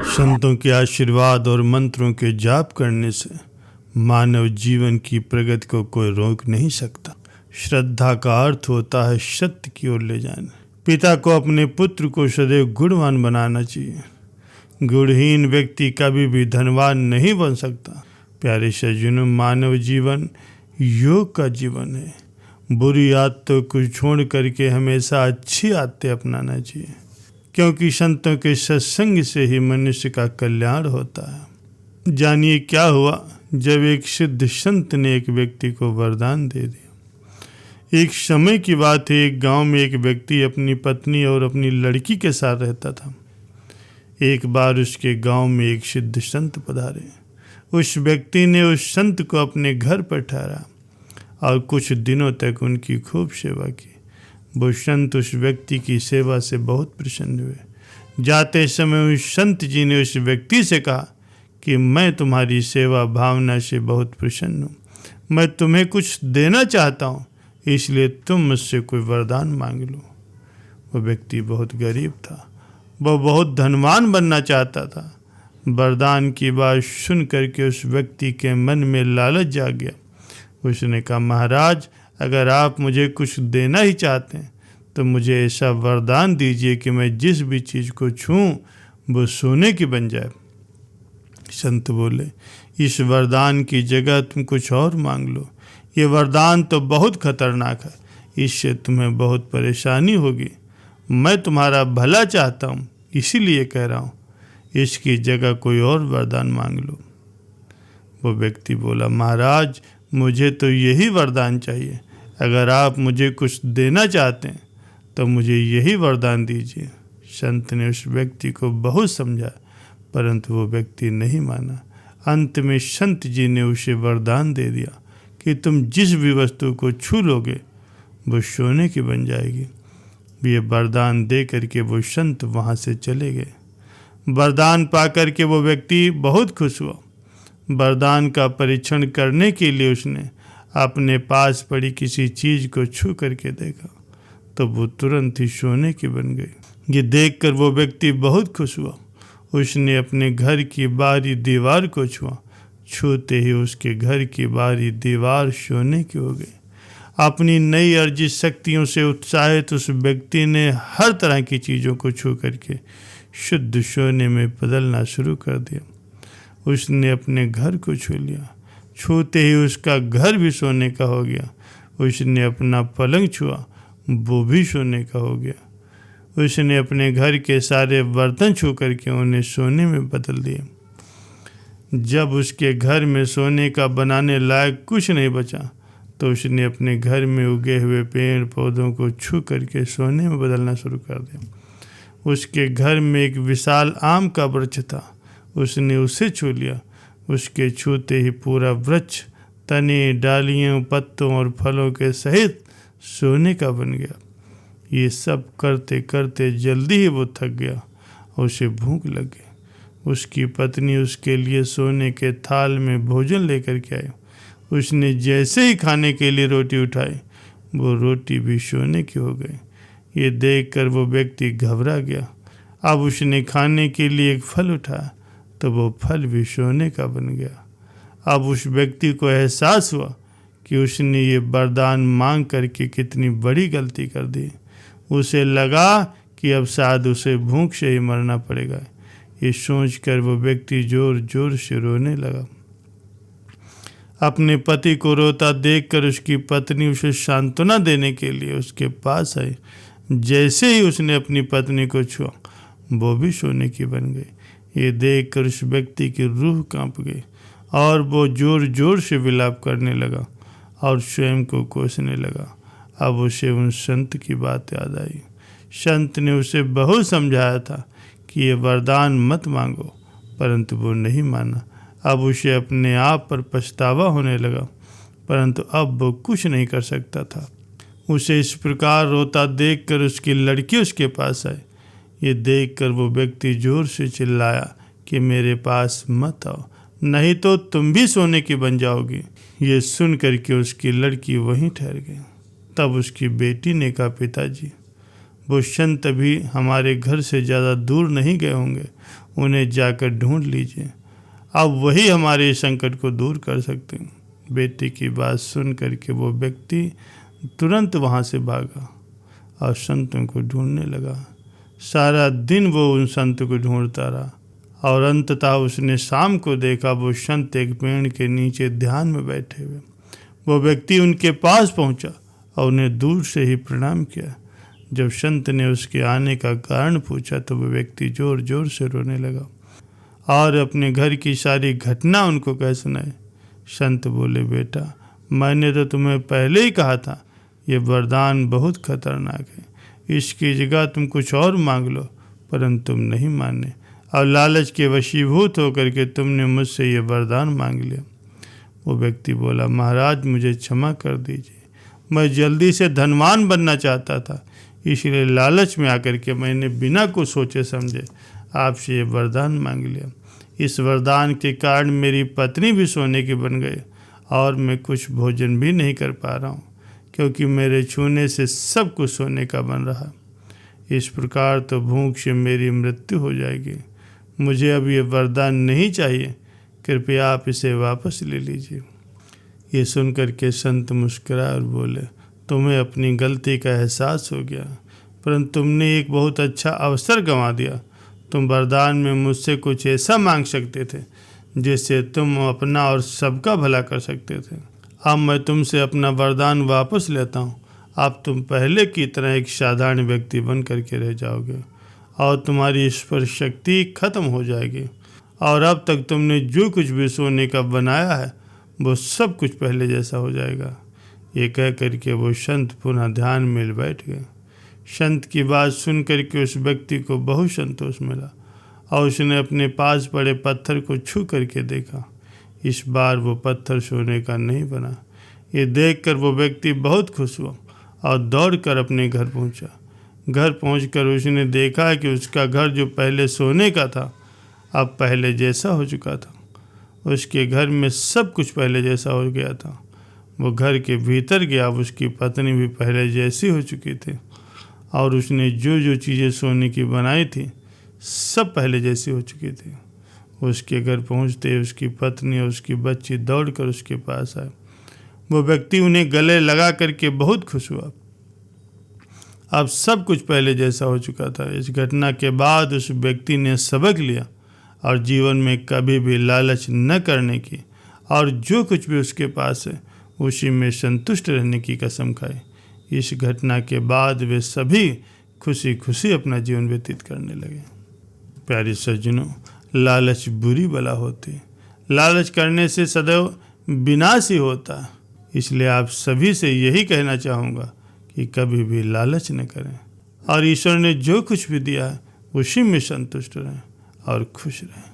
संतों के आशीर्वाद और मंत्रों के जाप करने से मानव जीवन की प्रगति को कोई रोक नहीं सकता। श्रद्धा का अर्थ होता है सत्य की ओर ले जाना। पिता को अपने पुत्र को सदैव गुणवान बनाना चाहिए। गुणहीन व्यक्ति कभी भी धनवान नहीं बन सकता। प्यारे सज्जनों, मानव जीवन योग का जीवन है। बुरी आदतों को छोड़ करके हमेशा अच्छी आदतें अपनाना चाहिए, क्योंकि संतों के सत्संग से ही मनुष्य का कल्याण होता है। जानिए क्या हुआ जब एक सिद्ध संत ने एक व्यक्ति को वरदान दे दिया। एक समय की बात है, एक गांव में एक व्यक्ति अपनी पत्नी और अपनी लड़की के साथ रहता था। एक बार उसके गांव में एक सिद्ध संत पधारे। उस व्यक्ति ने उस संत को अपने घर पर ठहरा और कुछ दिनों तक उनकी खूब सेवा की। वो संत उस व्यक्ति की सेवा से बहुत प्रसन्न हुए। जाते समय उस संत जी ने उस व्यक्ति से कहा कि मैं तुम्हारी सेवा भावना से बहुत प्रसन्न हूँ। मैं तुम्हें कुछ देना चाहता हूँ, इसलिए तुम मुझसे कोई वरदान मांग लो। वो व्यक्ति बहुत गरीब था, वह बहुत धनवान बनना चाहता था। वरदान की बात सुन करके उस व्यक्ति के मन में लालच जाग गया। उसने कहा, महाराज, अगर आप मुझे कुछ देना ही चाहते हैं तो मुझे ऐसा वरदान दीजिए कि मैं जिस भी चीज़ को छूऊं वो सोने की बन जाए। संत बोले, इस वरदान की जगह तुम कुछ और मांग लो। ये वरदान तो बहुत खतरनाक है, इससे तुम्हें बहुत परेशानी होगी। मैं तुम्हारा भला चाहता हूँ, इसीलिए कह रहा हूँ, इसकी जगह कोई और वरदान मांग लो। वो व्यक्ति बोला, महाराज, मुझे तो यही वरदान चाहिए। अगर आप मुझे कुछ देना चाहते हैं तो मुझे यही वरदान दीजिए। संत ने उस व्यक्ति को बहुत समझाया, परंतु वो व्यक्ति नहीं माना। अंत में संत जी ने उसे वरदान दे दिया कि तुम जिस भी वस्तु को छू लोगे वो सोने की बन जाएगी। ये वरदान दे करके वो संत वहाँ से चले गए। वरदान पा करके वो व्यक्ति बहुत खुश हुआ। वरदान का परीक्षण करने के लिए उसने अपने पास पड़ी किसी चीज़ को छू करके देखा तो वो तुरंत ही सोने की बन गई। ये देखकर वो व्यक्ति बहुत खुश हुआ। उसने अपने घर की बाहरी दीवार को छुआ। छूते ही उसके घर की बाहरी दीवार सोने की हो गई। अपनी नई अर्जित शक्तियों से उत्साहित उस व्यक्ति ने हर तरह की चीज़ों को छू करके शुद्ध सोने में बदलना शुरू कर दिया। उसने अपने घर को छू लिया। छूते ही उसका घर भी सोने का हो गया। उसने अपना पलंग छुआ, वो भी सोने का हो गया। उसने अपने घर के सारे बर्तन छू करके उन्हें सोने में बदल दिया। जब उसके घर में सोने का बनाने लायक कुछ नहीं बचा तो उसने अपने घर में उगे हुए पेड़ पौधों को छू करके सोने में बदलना शुरू कर दिया। उसके घर में एक विशाल आम का वृक्ष था। उसने उसे छू लिया। उसके छूते ही पूरा वृक्ष तने, डालियों, पत्तों और फलों के सहित सोने का बन गया। ये सब करते करते जल्दी ही वो थक गया और उसे भूख लग गई। उसकी पत्नी उसके लिए सोने के थाल में भोजन लेकर के आई। उसने जैसे ही खाने के लिए रोटी उठाई, वो रोटी भी सोने की हो गई। ये देखकर वो व्यक्ति घबरा गया। अब उसने खाने के लिए एक फल उठाया तो वो फल भी सोने का बन गया। अब उस व्यक्ति को एहसास हुआ कि उसने ये वरदान मांग करके कितनी बड़ी गलती कर दी। उसे लगा कि अब शायद उसे भूख से ही मरना पड़ेगा। ये सोचकर वो व्यक्ति जोर जोर से रोने लगा। अपने पति को रोता देखकर उसकी पत्नी उसे सांत्वना देने के लिए उसके पास आई। जैसे ही उसने अपनी पत्नी को छुआ, वो भी सोने की बन गई। ये देखकर उस व्यक्ति की रूह कांप गई और वो जोर जोर से विलाप करने लगा और स्वयं को कोसने लगा। अब उसे उन संत की बात याद आई। संत ने उसे बहुत समझाया था कि ये वरदान मत मांगो, परंतु वो नहीं माना। अब उसे अपने आप पर पछतावा होने लगा, परंतु अब वो कुछ नहीं कर सकता था। उसे इस प्रकार रोता देखकर उसकी लड़की उसके पास आई। ये देखकर वो व्यक्ति जोर से चिल्लाया कि मेरे पास मत आओ, नहीं तो तुम भी सोने की बन जाओगी। ये सुन करके उसकी लड़की वहीं ठहर गई। तब उसकी बेटी ने कहा, पिताजी, वो संत भी हमारे घर से ज़्यादा दूर नहीं गए होंगे, उन्हें जाकर ढूंढ लीजिए, अब वही हमारे संकट को दूर कर सकते हैं। बेटी की बात सुन करके वो व्यक्ति तुरंत वहाँ से भागा और संतों को ढूंढने लगा। सारा दिन वो उन संत को ढूंढता रहा और अंततः उसने शाम को देखा वो संत एक पेड़ के नीचे ध्यान में बैठे हुए। वो व्यक्ति उनके पास पहुंचा और उन्हें दूर से ही प्रणाम किया। जब संत ने उसके आने का कारण पूछा तो वो व्यक्ति जोर जोर से रोने लगा और अपने घर की सारी घटना उनको कह सुनाई। संत बोले, बेटा, मैंने तो तुम्हें पहले ही कहा था ये वरदान बहुत खतरनाक है, इसकी जगह तुम कुछ और मांग लो, परंतु तुम नहीं माने और लालच के वशीभूत होकर के तुमने मुझसे ये वरदान मांग लिया। वो व्यक्ति बोला, महाराज मुझे क्षमा कर दीजिए, मैं जल्दी से धनवान बनना चाहता था, इसलिए लालच में आकर के मैंने बिना कुछ सोचे समझे आपसे ये वरदान मांग लिया। इस वरदान के कारण मेरी पत्नी भी सोने की बन गई और मैं कुछ भोजन भी नहीं कर पा रहा हूँ, क्योंकि मेरे छूने से सब कुछ सोने का बन रहा। इस प्रकार तो भूख से मेरी मृत्यु हो जाएगी। मुझे अब ये वरदान नहीं चाहिए, कृपया आप इसे वापस ले लीजिए। ये सुनकर के संत मुस्कुराए और बोले, तुम्हें अपनी गलती का एहसास हो गया, परंतु तुमने एक बहुत अच्छा अवसर गंवा दिया। तुम वरदान में मुझसे कुछ ऐसा मांग सकते थे जिससे तुम अपना और सबका भला कर सकते थे। अब मैं तुमसे अपना वरदान वापस लेता हूँ। अब तुम पहले की तरह एक साधारण व्यक्ति बन करके रह जाओगे और तुम्हारी स्पर्श शक्ति खत्म हो जाएगी और अब तक तुमने जो कुछ भी सोने का बनाया है वो सब कुछ पहले जैसा हो जाएगा। ये कह करके वो संत पुनः ध्यान में बैठ गए। संत की बात सुन करके उस व्यक्ति को बहुत संतोष मिला और उसने अपने पास पड़े पत्थर को छू करके देखा। इस बार वो पत्थर सोने का नहीं बना। ये देखकर वो व्यक्ति बहुत खुश हुआ और दौड़कर अपने घर पहुंचा। घर पहुंचकर उसने देखा कि उसका घर जो पहले सोने का था अब पहले जैसा हो चुका था। उसके घर में सब कुछ पहले जैसा हो गया था। वो घर के भीतर गया, अब उसकी पत्नी भी पहले जैसी हो चुकी थी और उसने जो जो चीज़ें सोने की बनाई थी सब पहले जैसी हो चुकी थी। उसके घर पहुंचते उसकी पत्नी और उसकी बच्ची दौड़कर उसके पास आए। वो व्यक्ति उन्हें गले लगा करके बहुत खुश हुआ। अब सब कुछ पहले जैसा हो चुका था। इस घटना के बाद उस व्यक्ति ने सबक लिया और जीवन में कभी भी लालच न करने की और जो कुछ भी उसके पास है उसी में संतुष्ट रहने की कसम खाई। इस घटना के बाद वे सभी खुशी खुशी अपना जीवन व्यतीत करने लगे। प्यारे सज्जनों, लालच बुरी बला होती। लालच करने से सदैव विनाश ही होता है। इसलिए आप सभी से यही कहना चाहूँगा कि कभी भी लालच न करें और ईश्वर ने जो कुछ भी दिया है उसी में संतुष्ट रहें और खुश रहें।